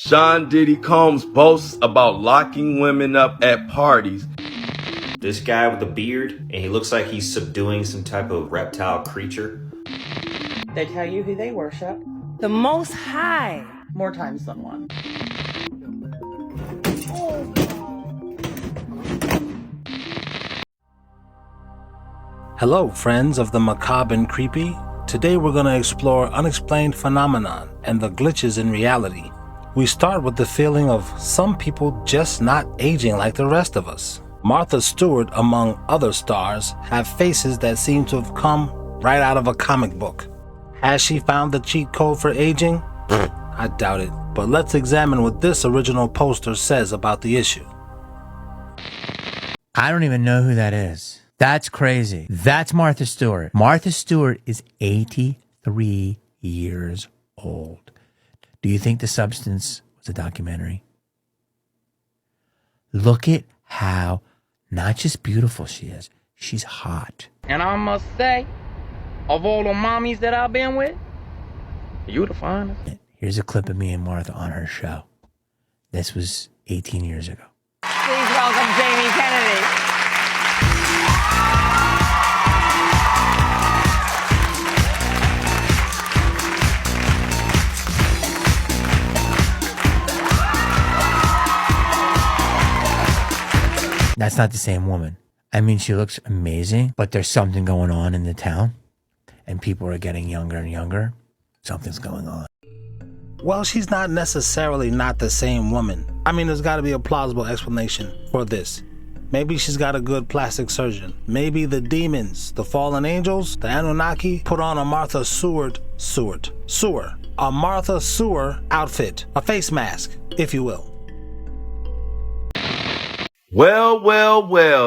Sean Diddy Combs boasts about locking women up at parties. This guy with a beard, and he looks like he's subduing some type of reptile creature. They tell you who they worship. The Most High, more times than one. Hello, friends of the macabre and creepy. Today we're going to explore unexplained phenomenon and the glitches in reality. We start with the feeling of some people just not aging like the rest of us. Martha Stewart, among other stars, have faces that seem to have come right out of a comic book. Has she found the cheat code for aging? I doubt it. But let's examine what this original poster says about the issue. I don't even know who that is. That's crazy. That's Martha Stewart. Martha Stewart is 83 years old. Do you think The Substance was a documentary? Look at how not just beautiful she is, she's hot. And I must say, of all the mommies that I've been with, you the finest. Here's a clip of me and Martha on her show. This was 18 years ago. Please welcome Jamie Kennedy. That's not the same woman. I mean, she looks amazing, but there's something going on in the town, and people are getting younger and younger. Something's going on. Well, she's not necessarily not the same woman. I mean, there's got to be a plausible explanation for this. Maybe she's got a good plastic surgeon. Maybe the demons, the fallen angels, the Anunnaki, put on a Martha Stewart outfit, a face mask, if you will. Well,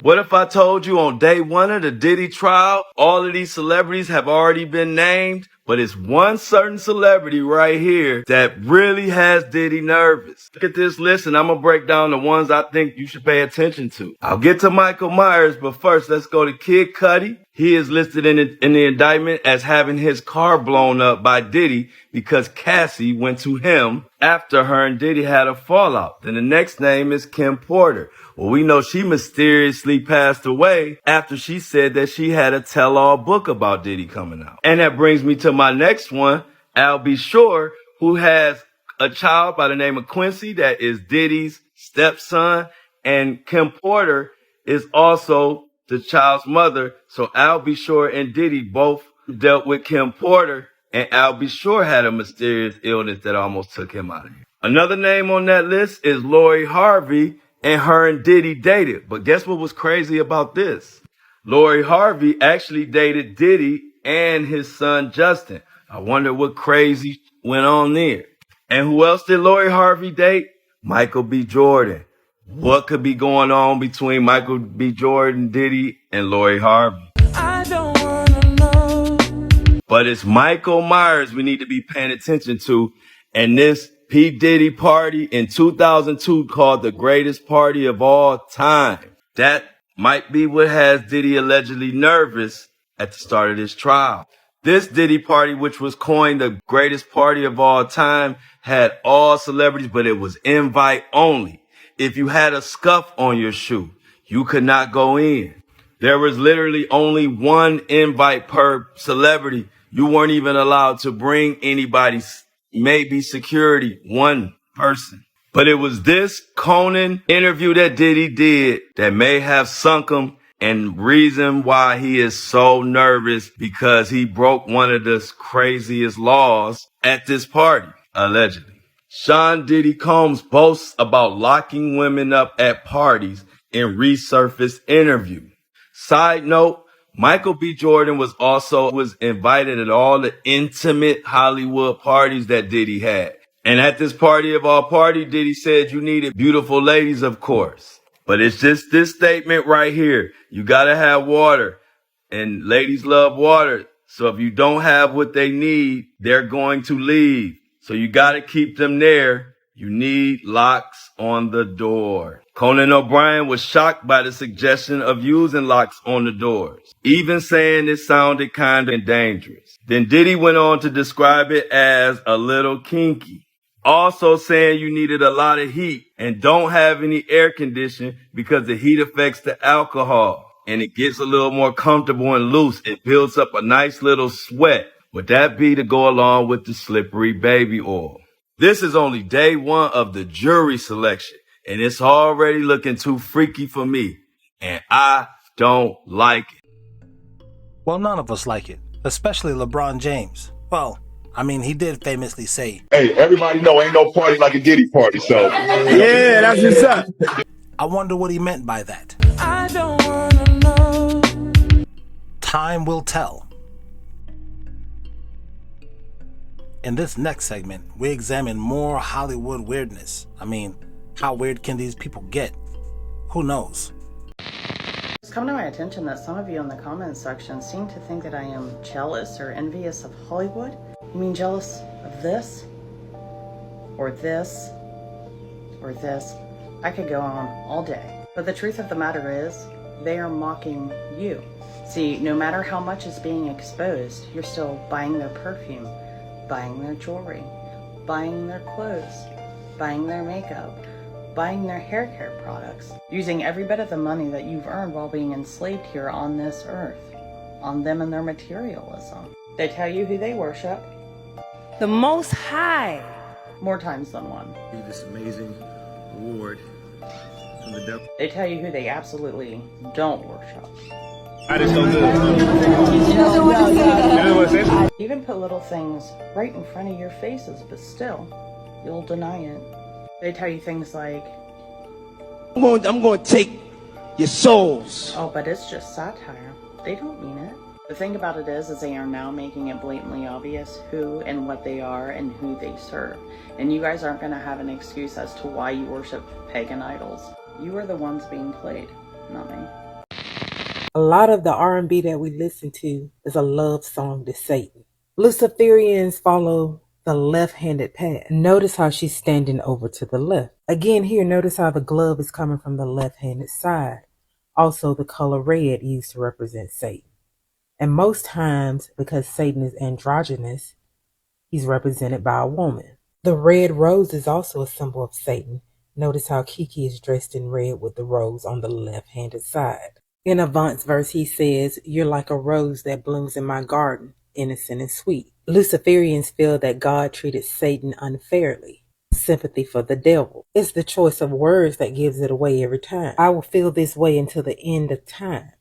what if I told you on day one of the Diddy trial, all of these celebrities have already been named, but it's one certain celebrity right here that really has Diddy nervous. Look at this list, and I'm going to break down the ones I think you should pay attention to. I'll get to Michael Myers, but first let's go to Kid Cudi. He is listed in the indictment as having his car blown up by Diddy because Cassie went to him after her and Diddy had a fallout. Then the next name is Kim Porter. Well, we know she mysteriously passed away after she said that she had a tell-all book about Diddy coming out. And that brings me to my next one, Al B. Shore, who has a child by the name of Quincy that is Diddy's stepson. And Kim Porter is also the child's mother. So Al B. Shore and Diddy both dealt with Kim Porter. And Al B. Shore had a mysterious illness that almost took him out of here. Another name on that list is Lori Harvey. And her and Diddy dated. But guess what was crazy about this? Lori Harvey actually dated Diddy and his son Justin. I wonder what crazy went on there. And who else did Lori Harvey date? Michael B. Jordan. What could be going on between Michael B. Jordan, Diddy, and Lori Harvey? I don't wanna know. But it's Michael Myers we need to be paying attention to. And this P. Diddy party in 2002 called the greatest party of all time. That might be what has Diddy allegedly nervous at the start of this trial. This Diddy party, which was coined the greatest party of all time, had all celebrities, but it was invite only. If you had a scuff on your shoe, you could not go in. There was literally only one invite per celebrity. You weren't even allowed to bring anybody's maybe security, one person. But it was this Conan interview that Diddy did that may have sunk him, and reason why he is so nervous because he broke one of the craziest laws at this party, allegedly. Sean Diddy Combs boasts about locking women up at parties in resurfaced interview. Side note, Michael B. Jordan was invited at all the intimate Hollywood parties that Diddy had. And at this party of all parties, Diddy said you needed beautiful ladies, of course. But it's just this statement right here. You gotta have water. And ladies love water. So if you don't have what they need, they're going to leave. So you gotta keep them there. You need locks on the door. Conan O'Brien was shocked by the suggestion of using locks on the doors, even saying it sounded kind of dangerous. Then Diddy went on to describe it as a little kinky. Also saying you needed a lot of heat and don't have any air conditioning because the heat affects the alcohol and it gets a little more comfortable and loose. It builds up a nice little sweat. Would that be to go along with the slippery baby oil? This is only day one of the jury selection and it's already looking too freaky for me and I don't like it. Well, none of us like it, especially LeBron James. Well, I mean, he did famously say, Hey, everybody know ain't no party like a Diddy party, so. Yeah, that's what's up. I wonder what he meant by that. I don't wanna know. Time will tell. In this next segment, we examine more Hollywood weirdness. I mean, how weird can these people get? Who knows? It's come to my attention that some of you in the comments section seem to think that I am jealous or envious of Hollywood. You mean jealous of this? Or this? Or this? I could go on all day. But the truth of the matter is, they are mocking you. See, no matter how much is being exposed, you're still buying their perfume, buying their jewelry, buying their clothes, buying their makeup, buying their hair care products, using every bit of the money that you've earned while being enslaved here on this earth, on them and their materialism. They tell you who they worship. The Most High, more times than one. This amazing award from the devil. They tell you who they absolutely don't worship. That is so good. Even put little things right in front of your faces, but still, you'll deny it. They tell you things like, I'm going to take your souls. oh, but it's just satire. They don't mean it. The thing about it is they are now making it blatantly obvious who and what they are and who they serve. And you guys aren't going to have an excuse as to why you worship pagan idols. You are the ones being played, not me. A lot of the R&B that we listen to is a love song to Satan. Luciferians follow the left-handed path. Notice how she's standing over to the left. Again here, notice how the glove is coming from the left-handed side. Also, the color red used to represent Satan. And most times, because Satan is androgynous, he's represented by a woman. The red rose is also a symbol of Satan. Notice how Kiki is dressed in red with the rose on the left-handed side. In Avant's verse, he says, "You're like a rose that blooms in my garden, innocent and sweet." Luciferians feel that God treated Satan unfairly. Sympathy for the devil. It's the choice of words that gives it away every time. I will feel this way until the end of time,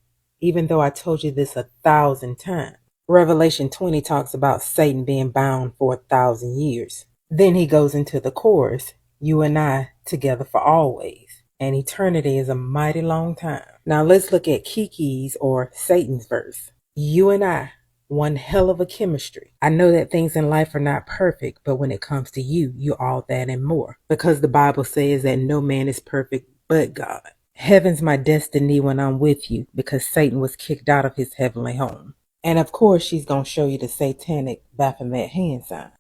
even though I told you this 1,000 times. Revelation 20 talks about Satan being bound for 1,000 years. Then he goes into the chorus, "You and I together for always." And eternity is a mighty long time. Now let's look at Kiki's or Satan's verse. "You and I, one hell of a chemistry. I know that things in life are not perfect, but when it comes to you, you're all that and more. Because the Bible says that no man is perfect but God. Heaven's my destiny when I'm with you, because Satan was kicked out of his heavenly home." And of course, she's going to show you the satanic Baphomet hand sign.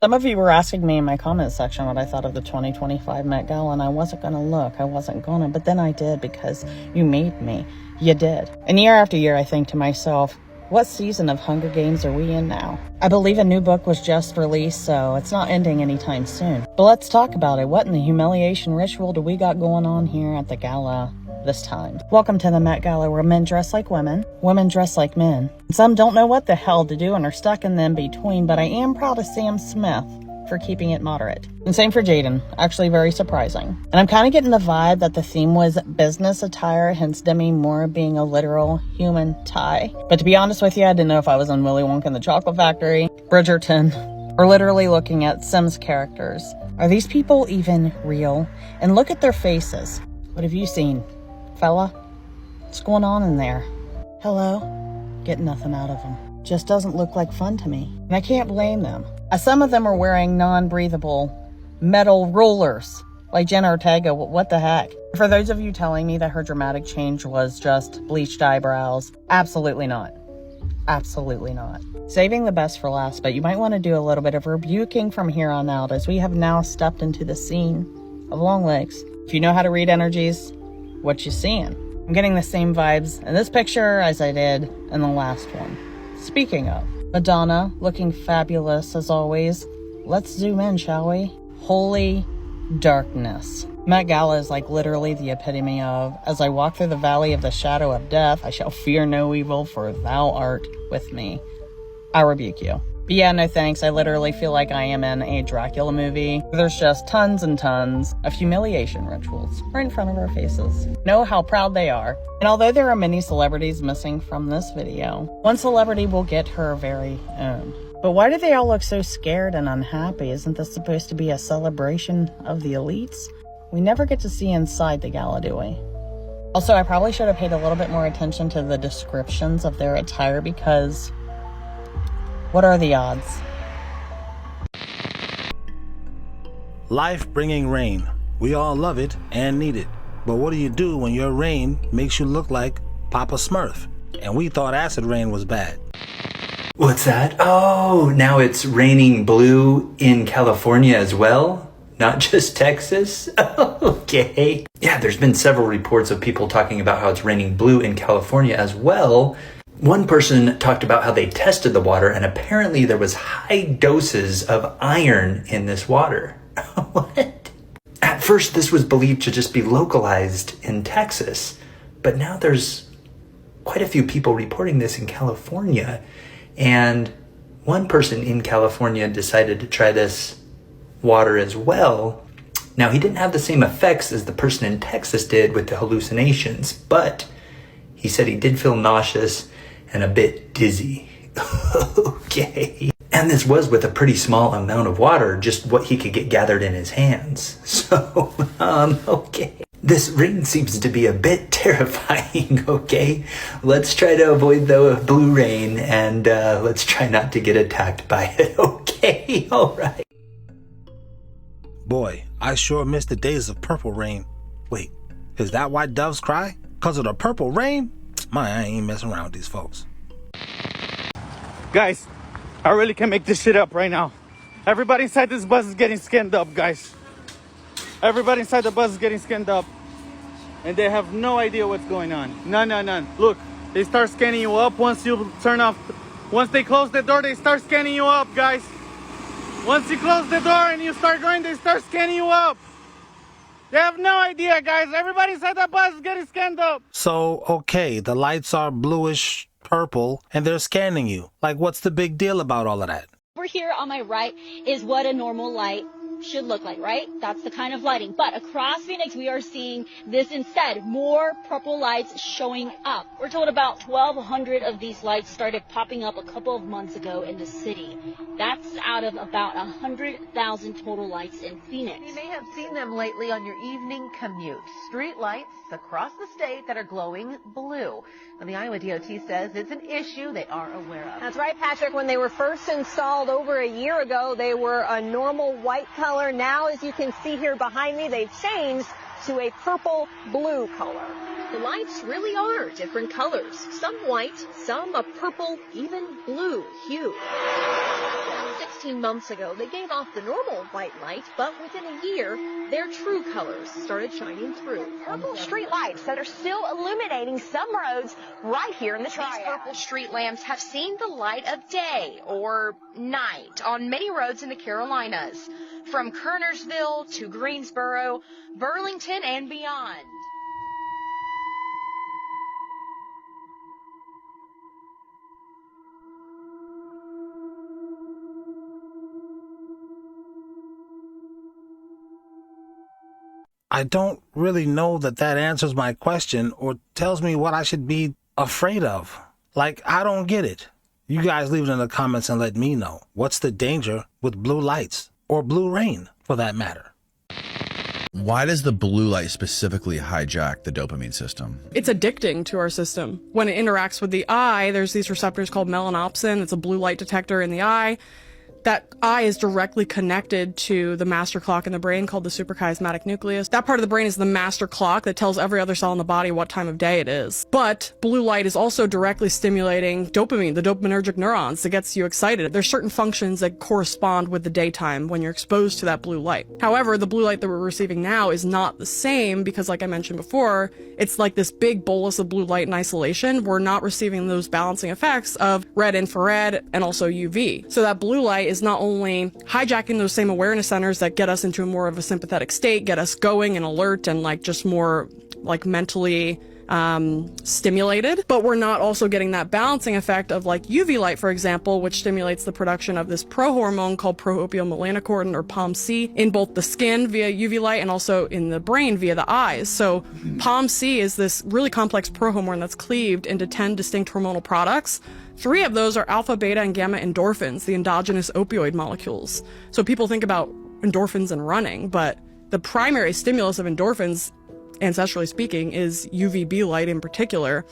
Some of you were asking me in my comments section what I thought of the 2025 Met Gala, and I wasn't going to look. I wasn't going to, but then I did because you made me. You did. And year after year, I think to myself, what season of Hunger Games are we in now? I believe a new book was just released, so it's not ending anytime soon. But let's talk about it. What in the humiliation ritual do we got going on here at the gala this time? Welcome to the Met Gala, where men dress like women dress like men. Some don't know what the hell to do and are stuck in the in-between, but I am proud of Sam Smith for keeping it moderate. And same for Jaden, actually very surprising. And I'm kind of getting the vibe that the theme was business attire, hence Demi Moore being a literal human tie. But to be honest with you, I didn't know if I was in Willy Wonka and the Chocolate Factory, Bridgerton, or literally looking at Sims characters. Are these people even real? And look at their faces. What have you seen, fella? What's going on in there? Hello? Get nothing out of them. Just doesn't look like fun to me. And I can't blame them. Some of them are wearing non-breathable metal rollers, like Jenna Ortega. What the heck? For those of you telling me that her dramatic change was just bleached eyebrows, absolutely not. Absolutely not. Saving the best for last, but you might want to do a little bit of rebuking from here on out, as we have now stepped into the scene of long legs. If you know how to read energies, what you seeing? I'm getting the same vibes in this picture as I did in the last one. Speaking of, Madonna, looking fabulous as always. Let's zoom in, shall we? Holy darkness. Met Gala is like literally the epitome of, as I walk through the valley of the shadow of death, I shall fear no evil, for thou art with me. I rebuke you. But yeah, no thanks. I literally feel like I am in a Dracula movie. There's just tons and tons of humiliation rituals right in front of our faces. Know how proud they are. And although there are many celebrities missing from this video, one celebrity will get her very own. But why do they all look so scared and unhappy? Isn't this supposed to be a celebration of the elites? We never get to see inside the gala, do we? Also, I probably should have paid a little bit more attention to the descriptions of their attire because what are the odds? Life bringing rain. We all love it and need it. But what do you do when your rain makes you look like Papa Smurf? And we thought acid rain was bad. What's that? Oh, now it's raining blue in California as well? Not just Texas? Okay. Yeah, there's been several reports of people talking about how it's raining blue in California as well. One person talked about how they tested the water and apparently there was high doses of iron in this water. What? At first, this was believed to just be localized in Texas, but now there's quite a few people reporting this in California. And one person in California decided to try this water as well. Now, he didn't have the same effects as the person in Texas did with the hallucinations, but he said he did feel nauseous and a bit dizzy. Okay. And this was with a pretty small amount of water, just what he could get gathered in his hands. So, okay. This rain seems to be a bit terrifying, okay? Let's try to avoid the blue rain and let's try not to get attacked by it, okay? All right. Boy, I sure miss the days of purple rain. Wait, is that why doves cry? 'Cause of the purple rain? I ain't messing around with these folks. Guys, I really can't make this shit up right now. Everybody inside this bus is getting skinned up, guys. Everybody inside the bus is getting skinned up. And they have no idea what's going on. None. Look, they start scanning you up once you turn off. Once they close the door, they start scanning you up, guys. Once you close the door and you start going, they start scanning you up. They have no idea, guys. Everybody inside that bus is getting scanned up. So, okay, the lights are bluish purple and they're scanning you. Like, what's the big deal about all of that? Over here on my right is what a normal light should look like, right? That's the kind of lighting. But across Phoenix, we are seeing this instead, more purple lights showing up. We're told about 1,200 of these lights started popping up a couple of months ago in the city. That's out of about 100,000 total lights in Phoenix. You may have seen them lately on your evening commute. Street lights across the state that are glowing blue. And the Iowa DOT says it's an issue they are aware of. That's right, Patrick. When they were first installed over a year ago, they were a normal white color. Now, as you can see here behind me, they've changed to a purple-blue color. The lights really are different colors. Some white, some a purple, even blue hue. 16 months ago, they gave off the normal white light, but within a year, their true colors started shining through. Purple street lights that are still illuminating some roads right here in the triad. These purple street lamps have seen the light of day or night on many roads in the Carolinas, from Kernersville to Greensboro, Burlington, and beyond. I don't really know that answers my question or tells me what I should be afraid of. Like, I don't get it. You guys leave it in the comments and let me know. What's the danger with blue lights or blue rain for that matter? Why does the blue light specifically hijack the dopamine system? It's addicting to our system. When it interacts with the eye, there's these receptors called melanopsin. It's a blue light detector in the eye. That eye is directly connected to the master clock in the brain called the suprachiasmatic nucleus. That part of the brain is the master clock that tells every other cell in the body what time of day it is. But blue light is also directly stimulating dopamine, the dopaminergic neurons that gets you excited. There's certain functions that correspond with the daytime when you're exposed to that blue light. However, the blue light that we're receiving now is not the same because, like I mentioned before, it's like this big bolus of blue light in isolation. We're not receiving those balancing effects of red infrared and also UV. So that blue light is not only hijacking those same awareness centers that get us into more of a sympathetic state, get us going and alert and like just more like mentally stimulated, but we're not also getting that balancing effect of like UV light, for example, which stimulates the production of this prohormone called proopiomelanocortin or POMC in both the skin via UV light and also in the brain via the eyes. So POMC is this really complex prohormone that's cleaved into 10 distinct hormonal products. 3 of those are alpha, beta, and gamma endorphins, the endogenous opioid molecules. So people think about endorphins and running, but the primary stimulus of endorphins, ancestrally speaking, is UVB light in particular.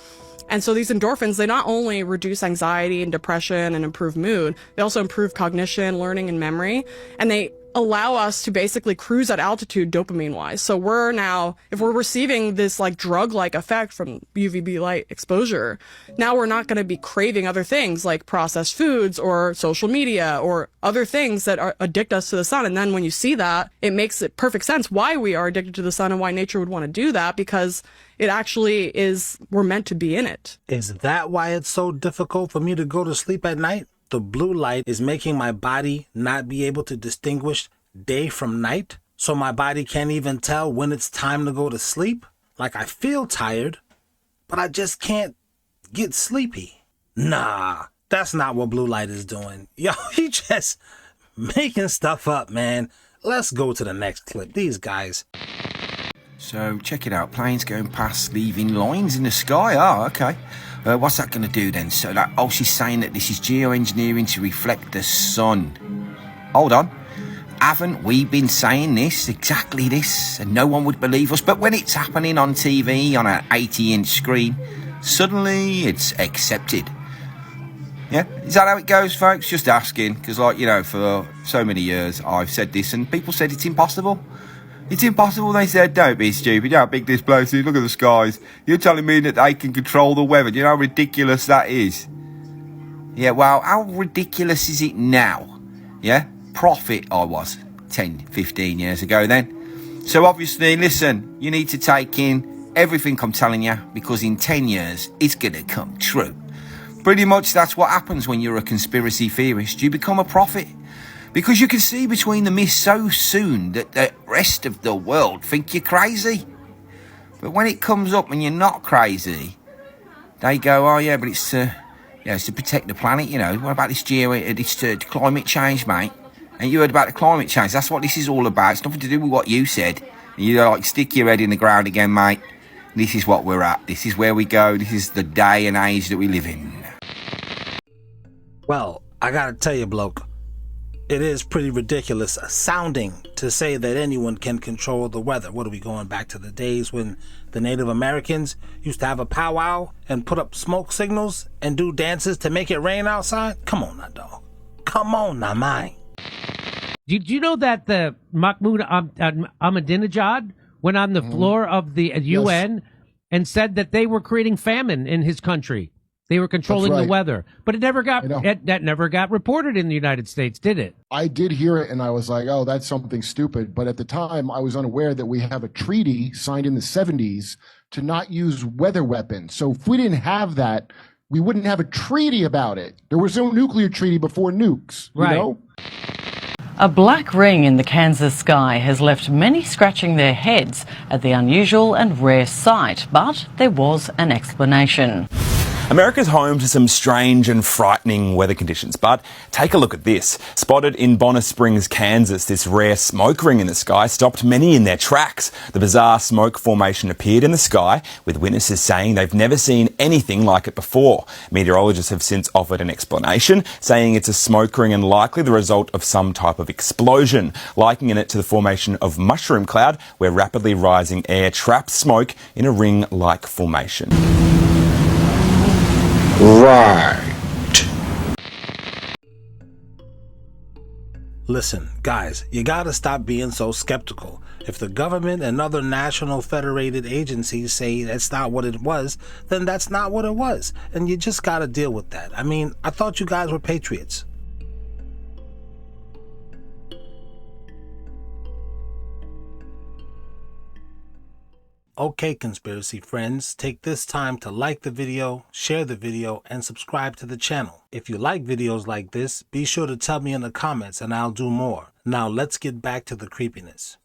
And so these endorphins, they not only reduce anxiety and depression and improve mood, they also improve cognition, learning, and memory. And they allow us to basically cruise at altitude dopamine wise. So we're now, if we're receiving this like drug like effect from UVB light exposure, now we're not going to be craving other things like processed foods or social media or other things that addict us to the sun. And then when you see that, it makes it perfect sense why we are addicted to the sun and why nature would want to do that, because it actually is, we're meant to be in it. Is that why it's so difficult for me to go to sleep at night? The blue light is making my body not be able to distinguish day from night, so my body can't even tell when it's time to go to sleep. Like I feel tired, but I just can't get sleepy. Nah, that's not what blue light is doing. Yo, you just making stuff up, man. Let's go to the next clip. These guys. So check it out, planes going past, leaving lines in the sky. Oh, okay. What's that going to do then? So, like, oh, she's saying that this is geoengineering to reflect the sun. Hold on. Haven't we been saying this, exactly this, and no one would believe us? But when it's happening on TV, on an 80-inch screen, suddenly it's accepted. Yeah, is that how it goes, folks? Just asking, because, like, you know, for so many years I've said this, and people said it's impossible. It's impossible. They said, don't be stupid. You know how big this place is. Look at the skies. You're telling me that they can control the weather. Do you know how ridiculous that is? Yeah, well, how ridiculous is it now? Yeah? Prophet I was 10, 15 years ago then. So obviously, listen, you need to take in everything I'm telling you, because in 10 years, it's going to come true. Pretty much that's what happens when you're a conspiracy theorist. You become a prophet. Because you can see between the mist so soon that the rest of the world think you're crazy. But when it comes up and you're not crazy, they go, oh yeah, but it's to protect the planet, you know. What about this climate change, mate? And you heard about the climate change. That's what this is all about. It's nothing to do with what you said. And you like stick your head in the ground again, mate. This is what we're at. This is where we go. This is the day and age that we live in. Well, I gotta tell you, bloke, it is pretty ridiculous sounding to say that anyone can control the weather. What are we going back to the days when the Native Americans used to have a powwow and put up smoke signals and do dances to make it rain outside? Come on now, dog. Come on now, man. Did you know that the Mahmoud Ahmadinejad went on the floor of the UN and said that they were creating famine in his country? They were controlling the weather, but it never got that never got reported in the United States, did it? I did hear it, and I was like, "Oh, that's something stupid." But at the time, I was unaware that we have a treaty signed in the 70s to not use weather weapons. So if we didn't have that, we wouldn't have a treaty about it. There was no nuclear treaty before nukes, you know? A black ring in the Kansas sky has left many scratching their heads at the unusual and rare sight, but there was an explanation. America's home to some strange and frightening weather conditions, but take a look at this. Spotted in Bonner Springs, Kansas, this rare smoke ring in the sky stopped many in their tracks. The bizarre smoke formation appeared in the sky, with witnesses saying they've never seen anything like it before. Meteorologists have since offered an explanation, saying it's a smoke ring and likely the result of some type of explosion, likening it to the formation of mushroom cloud, where rapidly rising air traps smoke in a ring-like formation. Right. Listen, guys, you gotta stop being so skeptical. If the government and other national federated agencies say that's not what it was, then that's not what it was. And you just gotta deal with that. I mean, I thought you guys were patriots. Okay, conspiracy friends, take this time to like the video, share the video, and subscribe to the channel. If you like videos like this, be sure to tell me in the comments and I'll do more. Now let's get back to the creepiness.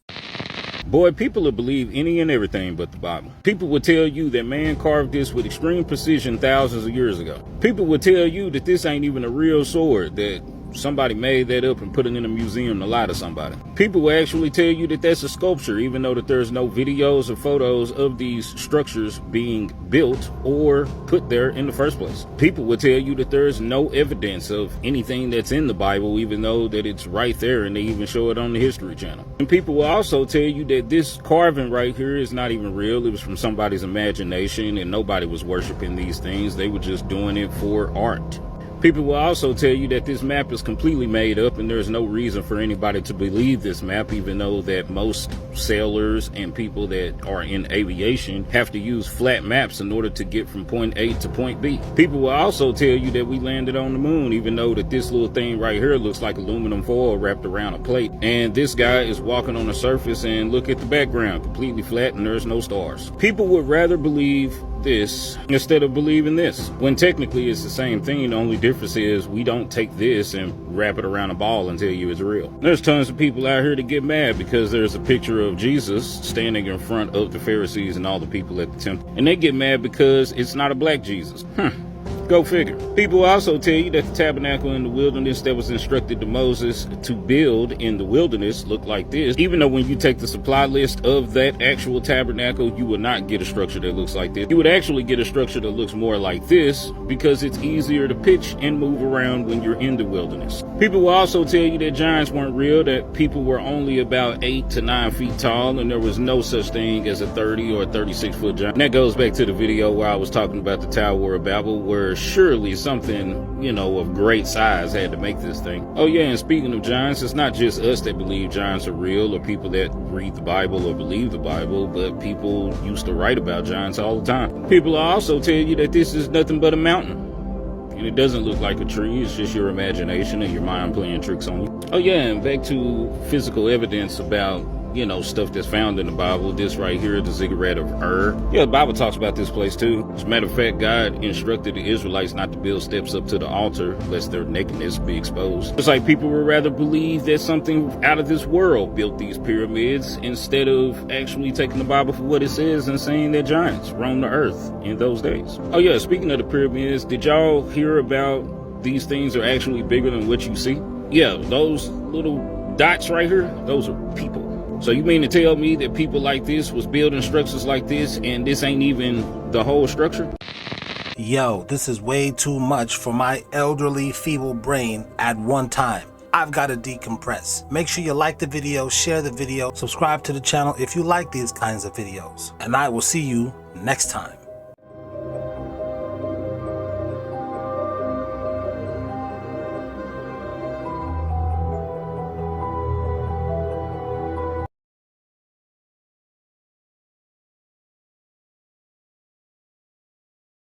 Boy, people will believe any and everything but the Bible. People will tell you that man carved this with extreme precision thousands of years ago. People will tell you that this ain't even a real sword, that somebody made that up and put it in a museum to lie to somebody. People will actually tell you that that's a sculpture, even though that there's no videos or photos of these structures being built or put there in the first place. People will tell you that there's no evidence of anything that's in the Bible, even though that it's right there and they even show it on the History Channel. And people will also tell you that this carving right here is not even real. It was from somebody's imagination and nobody was worshiping these things. They were just doing it for art. People will also tell you that this map is completely made up and there's no reason for anybody to believe this map, even though that most sailors and people that are in aviation have to use flat maps in order to get from point A to point B. People will also tell you that we landed on the moon, even though that this little thing right here looks like aluminum foil wrapped around a plate. And this guy is walking on the surface and look at the background, completely flat and there's no stars. People would rather believe this instead of believing this, when technically it's the same thing. The only difference is we don't take this and wrap it around a ball and tell you it's real. There's tons of people out here that get mad because there's a picture of Jesus standing in front of the Pharisees and all the people at the temple, and they get mad because it's not a black Jesus. Go figure. People will also tell you that the tabernacle in the wilderness that was instructed to Moses to build in the wilderness looked like this, even though when you take the supply list of that actual tabernacle, you will not get a structure that looks like this. You would actually get a structure that looks more like this because it's easier to pitch and move around when you're in the wilderness. People will also tell you that giants weren't real, that people were only about 8 to 9 feet tall, and there was no such thing as a 30 or 36 foot giant. And that goes back to the video where I was talking about the Tower of Babel, where surely something, you know, of great size had to make this thing. Oh yeah, and speaking of giants, it's not just us that believe giants are real or people that read the Bible or believe the Bible, but people used to write about giants all the time. People will also tell you that this is nothing but a mountain. And it doesn't look like a tree, it's just your imagination and your mind playing tricks on you. Oh yeah, and back to physical evidence about, you know, stuff that's found in the Bible. This right here, the ziggurat of Ur. Yeah, the Bible talks about this place too. As a matter of fact, God instructed the Israelites not to build steps up to the altar lest their nakedness be exposed. It's like people would rather believe that something out of this world built these pyramids instead of actually taking the Bible for what it says and saying that giants roamed the earth in those days. Oh yeah, speaking of the pyramids, did y'all hear about these things are actually bigger than what you see? Yeah, those little dots right here, those are people. So you mean to tell me that people like this was building structures like this and this ain't even the whole structure? Yo, this is way too much for my elderly, feeble brain at one time. I've got to decompress. Make sure you like the video, share the video, subscribe to the channel if you like these kinds of videos. And I will see you next time.